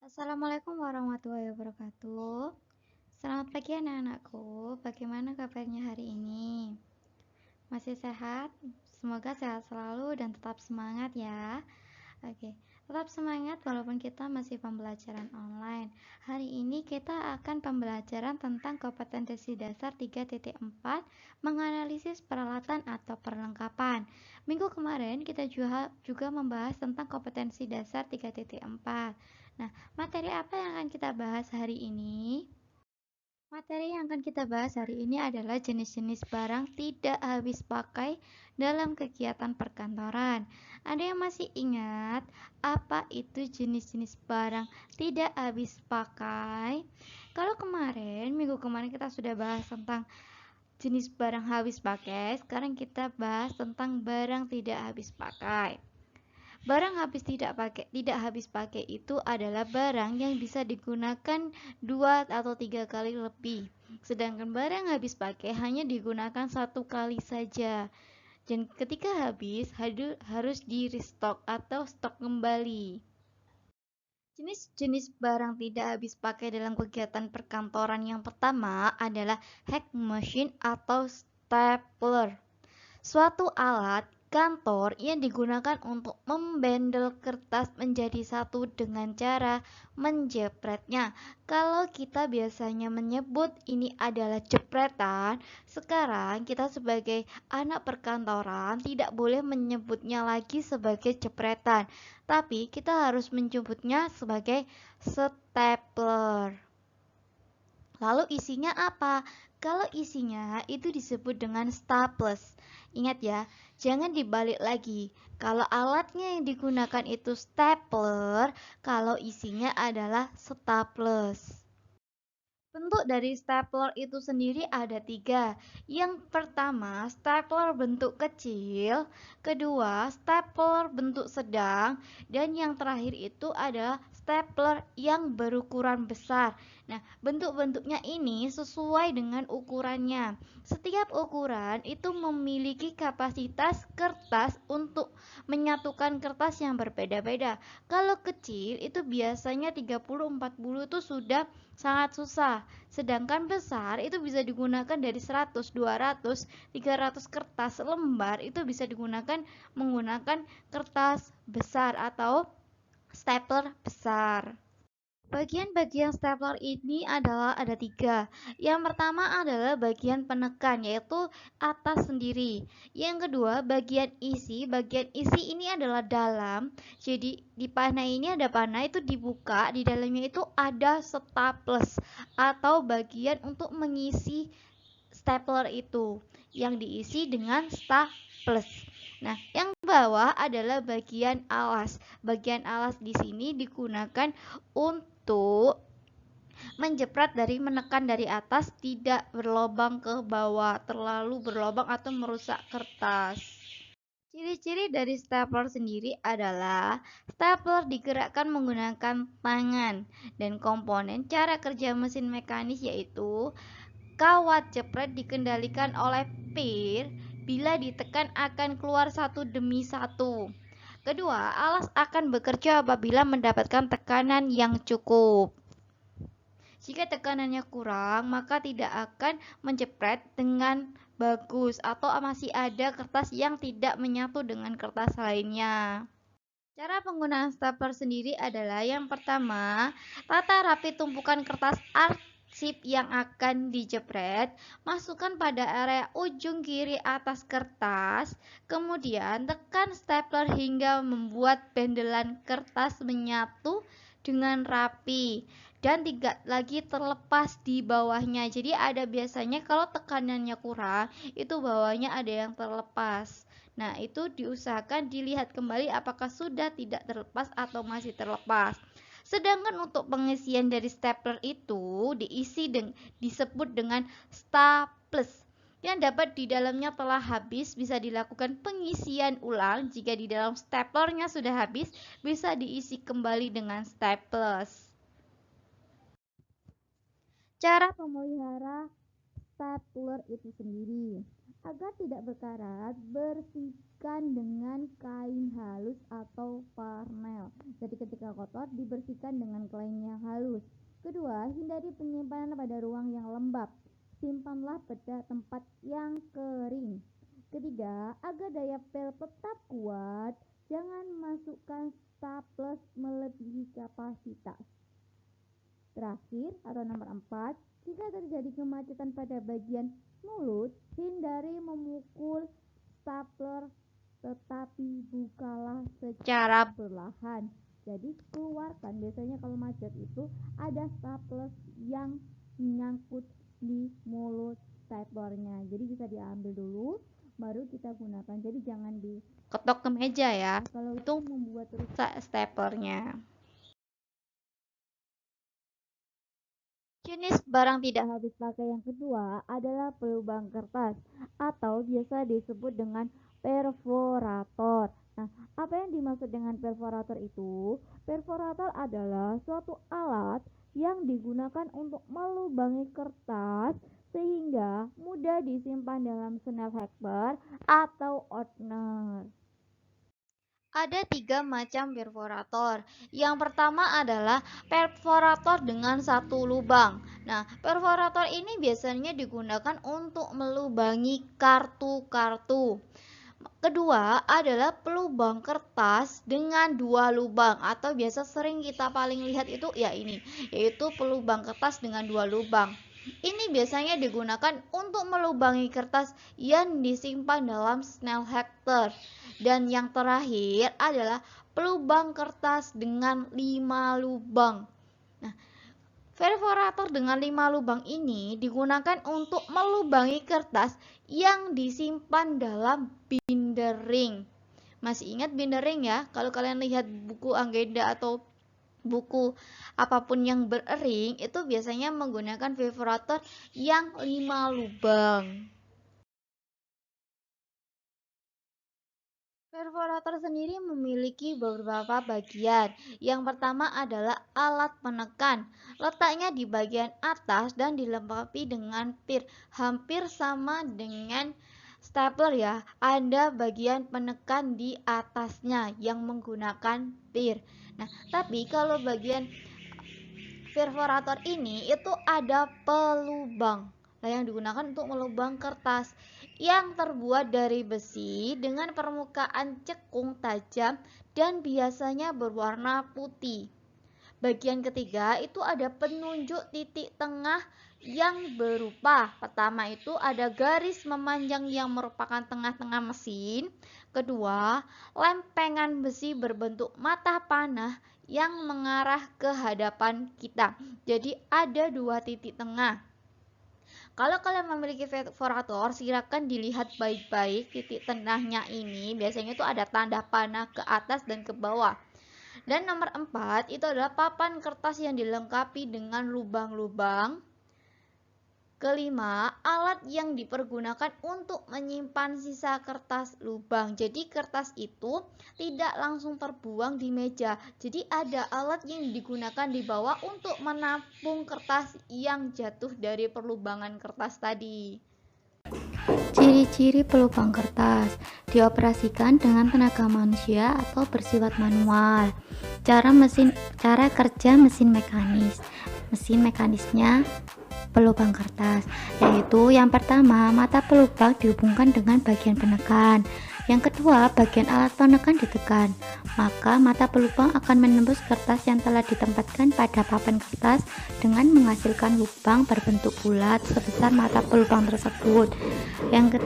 Assalamualaikum warahmatullahi wabarakatuh. Selamat pagi anak-anakku. Bagaimana kabarnya hari ini? Masih sehat? Semoga sehat selalu dan tetap semangat ya. Oke, tetap semangat walaupun kita masih pembelajaran online. Hari ini kita akan pembelajaran tentang kompetensi dasar 3.4 menganalisis peralatan atau perlengkapan. Minggu kemarin kita juga membahas tentang kompetensi dasar 3.4. Nah, materi apa yang akan kita bahas hari ini? Materi yang akan kita bahas hari ini adalah jenis-jenis barang tidak habis pakai dalam kegiatan perkantoran. Ada yang masih ingat apa itu jenis-jenis barang tidak habis pakai? Kalau minggu kemarin kita sudah bahas tentang jenis barang habis pakai, sekarang kita bahas tentang barang tidak habis pakai. Barang tidak habis pakai itu adalah barang yang bisa digunakan 2 atau 3 kali lebih. Sedangkan barang habis pakai hanya digunakan 1 kali saja. Dan ketika habis harus di restock atau stok kembali. Jenis-jenis barang tidak habis pakai dalam kegiatan perkantoran yang pertama adalah hack machine atau stapler. Suatu alat kantor yang digunakan untuk membendel kertas menjadi satu dengan cara menjepretnya. Kalau kita biasanya menyebut ini adalah jepretan, sekarang kita sebagai anak perkantoran tidak boleh menyebutnya lagi sebagai jepretan, tapi kita harus menyebutnya sebagai stapler. Lalu isinya apa? Kalau isinya itu disebut dengan staples. Ingat ya, jangan dibalik lagi. Kalau alatnya yang digunakan itu stapler, kalau isinya adalah staples. Bentuk dari stapler itu sendiri ada 3. Yang pertama, stapler bentuk kecil. Kedua, stapler bentuk sedang. Dan yang terakhir itu adalah stapler yang berukuran besar. Nah, bentuk-bentuknya ini sesuai dengan ukurannya. Setiap ukuran itu memiliki kapasitas kertas untuk menyatukan kertas yang berbeda-beda. Kalau kecil itu biasanya 30-40 itu sudah sangat susah. Sedangkan besar itu bisa digunakan dari 100, 200, 300 kertas lembar itu bisa digunakan menggunakan kertas besar atau stapler besar. Bagian-bagian stapler ini ada 3. Yang pertama adalah bagian penekan, yaitu atas sendiri. Yang kedua, bagian isi. Bagian isi ini adalah dalam. Jadi di panah ini ada panah, itu dibuka, di dalamnya itu ada staples atau bagian untuk mengisi stapler itu yang diisi dengan staples. Nah, yang bawah adalah bagian alas. Bagian alas di sini digunakan untuk menjepret menekan dari atas, tidak berlobang ke bawah, terlalu berlobang atau merusak kertas. Ciri-ciri dari stapler sendiri adalah stapler digerakkan menggunakan tangan dan komponen cara kerja mesin mekanis yaitu kawat jepret dikendalikan oleh pir, bila ditekan akan keluar satu demi satu. Kedua, alas akan bekerja apabila mendapatkan tekanan yang cukup. Jika tekanannya kurang, maka tidak akan menjepret dengan bagus atau masih ada kertas yang tidak menyatu dengan kertas lainnya. Cara penggunaan stapler sendiri adalah yang pertama, tata rapi tumpukan kertas arsip yang akan dijepret, masukkan pada area ujung kiri atas kertas, kemudian tekan stapler hingga membuat bendelan kertas menyatu dengan rapi dan tidak lagi terlepas di bawahnya. Jadi ada biasanya kalau tekanannya kurang, itu bawahnya ada yang terlepas. Nah, itu diusahakan dilihat kembali apakah sudah tidak terlepas atau masih terlepas. Sedangkan untuk pengisian dari stapler itu disebut dengan staples. Yang dapat di dalamnya telah habis bisa dilakukan pengisian ulang. Jika di dalam staplernya sudah habis, bisa diisi kembali dengan staples. Cara memelihara stapler itu sendiri. Agar tidak berkarat, bersihkan dengan kain halus atau parmel. Jadi ketika kotor, dibersihkan dengan kain yang halus. Kedua, hindari penyimpanan pada ruang yang lembab. Simpanlah pada tempat yang kering. Ketiga, agar daya pel tetap kuat, jangan masukkan staples melebihi kapasitas. Terakhir atau nomor 4, jika terjadi kemacetan pada bagian mulut, hindari memukul stapler tetapi bukalah secara perlahan. Jadi keluarkan, biasanya kalau macet itu ada stapler yang menyangkut di mulut staplernya. Jadi bisa diambil dulu baru kita gunakan. Jadi jangan diketok ke meja ya. Kalau itu membuat rusak staplernya. Jenis barang tidak habis pakai yang kedua adalah pelubang kertas atau biasa disebut dengan perforator. Nah, apa yang dimaksud dengan perforator itu? Perforator adalah suatu alat yang digunakan untuk melubangi kertas sehingga mudah disimpan dalam snaphacker atau outener. Ada 3 macam perforator. Yang pertama adalah perforator dengan satu lubang. Nah, perforator ini biasanya digunakan untuk melubangi kartu-kartu. Kedua adalah pelubang kertas dengan 2 lubang atau biasa sering kita paling lihat itu ya ini, yaitu pelubang kertas dengan 2 lubang. Ini biasanya digunakan untuk melubangi kertas yang disimpan dalam snaphacker. Dan yang terakhir adalah pelubang kertas dengan 5 lubang. Nah, perforator dengan 5 lubang ini digunakan untuk melubangi kertas yang disimpan dalam bindering. Masih ingat bindering ya? Kalau kalian lihat buku agenda atau buku apapun yang berring itu biasanya menggunakan perforator yang 5 lubang. Perforator sendiri memiliki beberapa bagian. Yang pertama adalah alat penekan. Letaknya di bagian atas dan dilengkapi dengan pir. Hampir sama dengan stapler ya. Ada bagian penekan di atasnya yang menggunakan pir. Nah, tapi kalau bagian perforator ini itu ada pelubang yang digunakan untuk melubang kertas yang terbuat dari besi dengan permukaan cekung tajam dan biasanya berwarna putih. Bagian ketiga itu ada penunjuk titik tengah yang berupa, pertama itu ada garis memanjang yang merupakan tengah-tengah mesin. Kedua, lempengan besi berbentuk mata panah yang mengarah ke hadapan kita. Jadi ada 2 titik tengah. Kalau kalian memiliki perforator, silakan dilihat baik-baik titik tengahnya ini. Biasanya itu ada tanda panah ke atas dan ke bawah. Dan nomor 4 itu adalah papan kertas yang dilengkapi dengan lubang-lubang. Kelima, alat yang dipergunakan untuk menyimpan sisa kertas lubang. Jadi kertas itu tidak langsung terbuang di meja. Jadi ada alat yang digunakan di bawah untuk menampung kertas yang jatuh dari perlubangan kertas tadi. Ciri-ciri pelubang kertas dioperasikan dengan tenaga manusia atau bersifat manual. Cara kerja mesin mekanisnya pelubang kertas, yaitu yang pertama mata pelubang dihubungkan dengan bagian penekan, yang kedua bagian alat penekan ditekan, maka mata pelubang akan menembus kertas yang telah ditempatkan pada papan kertas dengan menghasilkan lubang berbentuk bulat sebesar mata pelubang tersebut. Yang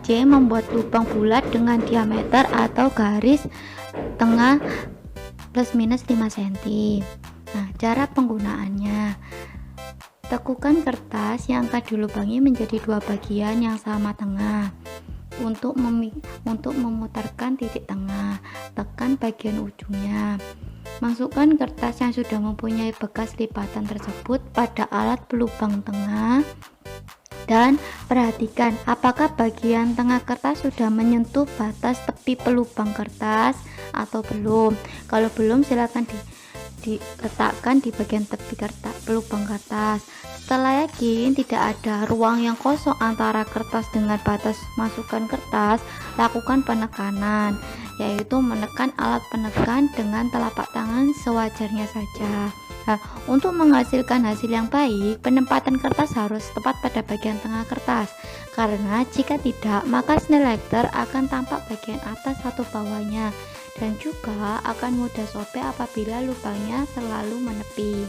C, membuat lubang bulat dengan diameter atau garis tengah plus minus 5 cm. Nah, cara penggunaannya: tekukan kertas yang akan dilubangi menjadi 2 bagian yang sama tengah. Untuk memutarkan titik tengah, tekan bagian ujungnya. Masukkan kertas yang sudah mempunyai bekas lipatan tersebut pada alat pelubang tengah dan perhatikan apakah bagian tengah kertas sudah menyentuh batas tepi pelubang kertas atau belum. Kalau belum, silakan diletakkan di bagian tepi pelubang kertas. Setelah yakin tidak ada ruang yang kosong antara kertas dengan batas masukkan kertas, lakukan penekanan, yaitu menekan alat penekan dengan telapak tangan sewajarnya saja. Nah, untuk menghasilkan hasil yang baik, penempatan kertas harus tepat pada bagian tengah kertas, karena jika tidak, maka selector akan tampak bagian atas atau bawahnya, dan juga akan mudah sobek apabila lubangnya selalu menepi.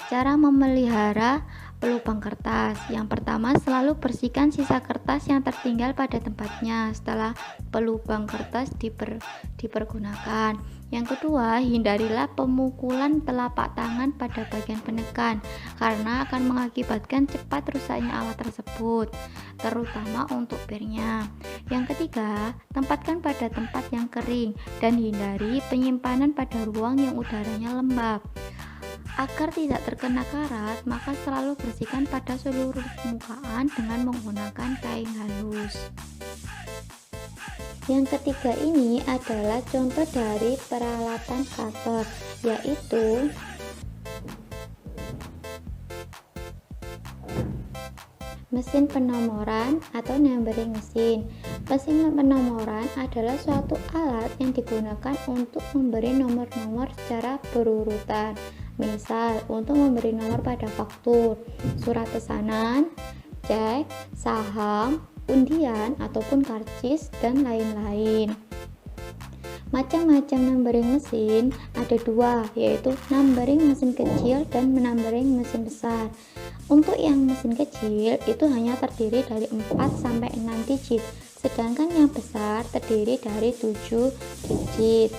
Cara memelihara pelubang kertas. Yang pertama, selalu bersihkan sisa kertas yang tertinggal pada tempatnya setelah pelubang kertas dipergunakan. Yang kedua, hindarilah pemukulan telapak tangan pada bagian penekan karena akan mengakibatkan cepat rusaknya alat tersebut, terutama untuk pirnya. Yang ketiga, tempatkan pada tempat yang kering dan hindari penyimpanan pada ruang yang udaranya lembab. Agar tidak terkena karat, maka selalu bersihkan pada seluruh permukaan dengan menggunakan kain halus. Yang ketiga ini adalah contoh dari peralatan cutter, yaitu mesin penomoran atau numbering mesin. Mesin penomoran adalah suatu alat yang digunakan untuk memberi nomor-nomor secara berurutan. Misal, untuk memberi nomor pada faktur, surat pesanan, cek, saham, undian, ataupun karcis, dan lain-lain. Macam-macam numbering mesin ada dua, yaitu numbering mesin kecil dan numbering mesin besar. Untuk yang mesin kecil itu hanya terdiri dari 4-6 digit, sedangkan yang besar terdiri dari 7 digit.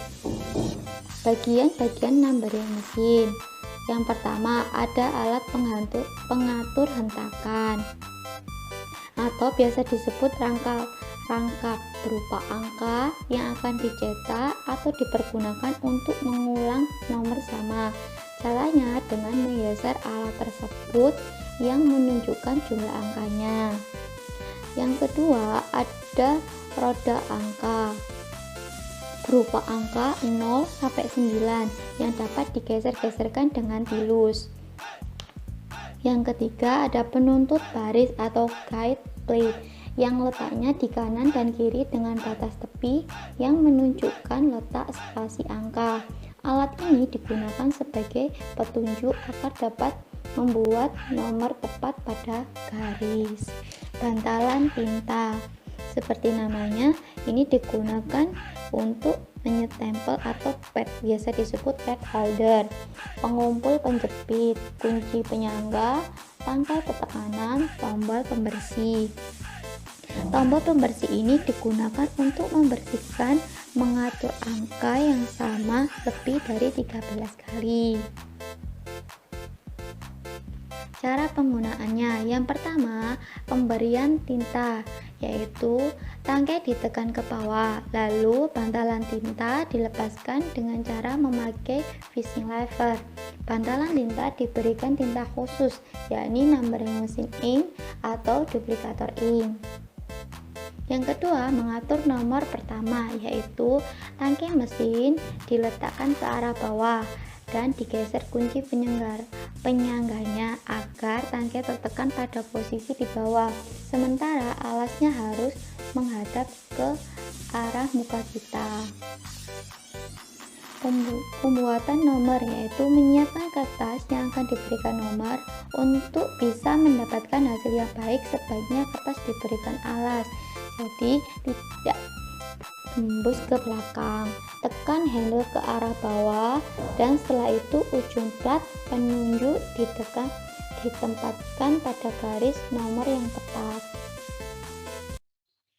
Bagian-bagian numbering mesin. Yang pertama, ada alat pengatur hentakan atau biasa disebut rangkap berupa angka yang akan dicetak atau dipergunakan untuk mengulang nomor sama. Caranya dengan menggeser alat tersebut yang menunjukkan jumlah angkanya. Yang kedua, ada roda angka berupa angka 0 sampai 9 yang dapat digeser-geserkan dengan tilus. Yang ketiga, ada penuntut baris atau guide plate yang letaknya di kanan dan kiri dengan batas tepi yang menunjukkan letak spasi angka. Alat ini digunakan sebagai petunjuk agar dapat membuat nomor tepat pada garis. Bantalan tinta, seperti namanya, ini digunakan untuk menyetempel atau pad, biasa disebut pad holder. Pengumpul penjepit, kunci penyangga, tangkai petekanan, tombol pembersih. Tombol pembersih ini digunakan untuk membersihkan mengatur angka yang sama lebih dari 13 kali. Cara penggunaannya, yang pertama, pemberian tinta, yaitu tangkai ditekan ke bawah, lalu bantalan tinta dilepaskan dengan cara memakai fishing lever. Bantalan tinta diberikan tinta khusus, yakni numbering mesin ink atau duplikator ink. Yang kedua, mengatur nomor pertama, yaitu tangkai mesin diletakkan ke arah bawah dan digeser kunci penyangganya agar tangkai tertekan pada posisi di bawah, sementara alasnya harus menghadap ke arah muka kita. Pembuatan nomor, yaitu menyiapkan kertas yang akan diberikan nomor. Untuk bisa mendapatkan hasil yang baik, sebaiknya kertas diberikan alas, jadi tidak tembus ke belakang. Tekan handle ke arah bawah dan setelah itu ujung plat penunjuk ditempatkan pada garis nomor yang tepat.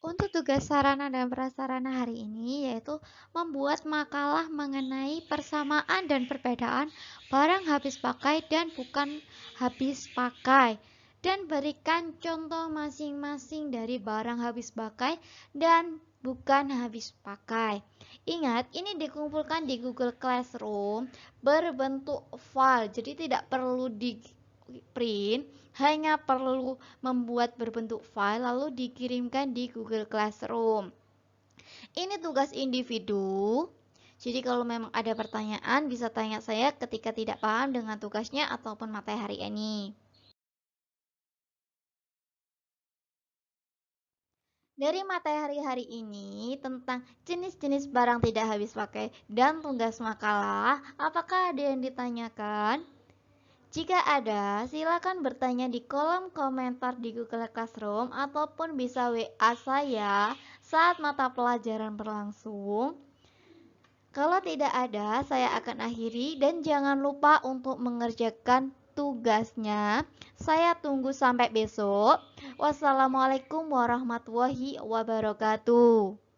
Untuk tugas sarana dan prasarana hari ini yaitu membuat makalah mengenai persamaan dan perbedaan barang habis pakai dan bukan habis pakai, dan berikan contoh masing-masing dari barang habis pakai dan bukan habis pakai. Ingat, ini dikumpulkan di Google Classroom berbentuk file, jadi tidak perlu di print, hanya perlu membuat berbentuk file lalu dikirimkan di Google Classroom. Ini tugas individu. Jadi kalau memang ada pertanyaan bisa tanya saya ketika tidak paham dengan tugasnya ataupun materi hari ini. Dari materi hari ini tentang jenis-jenis barang tidak habis pakai dan tugas makalah, apakah ada yang ditanyakan? Jika ada, silakan bertanya di kolom komentar di Google Classroom ataupun bisa WA saya saat mata pelajaran berlangsung. Kalau tidak ada, saya akan akhiri dan jangan lupa untuk mengerjakan tugasnya. Saya tunggu sampai besok. Wassalamualaikum warahmatullahi wabarakatuh.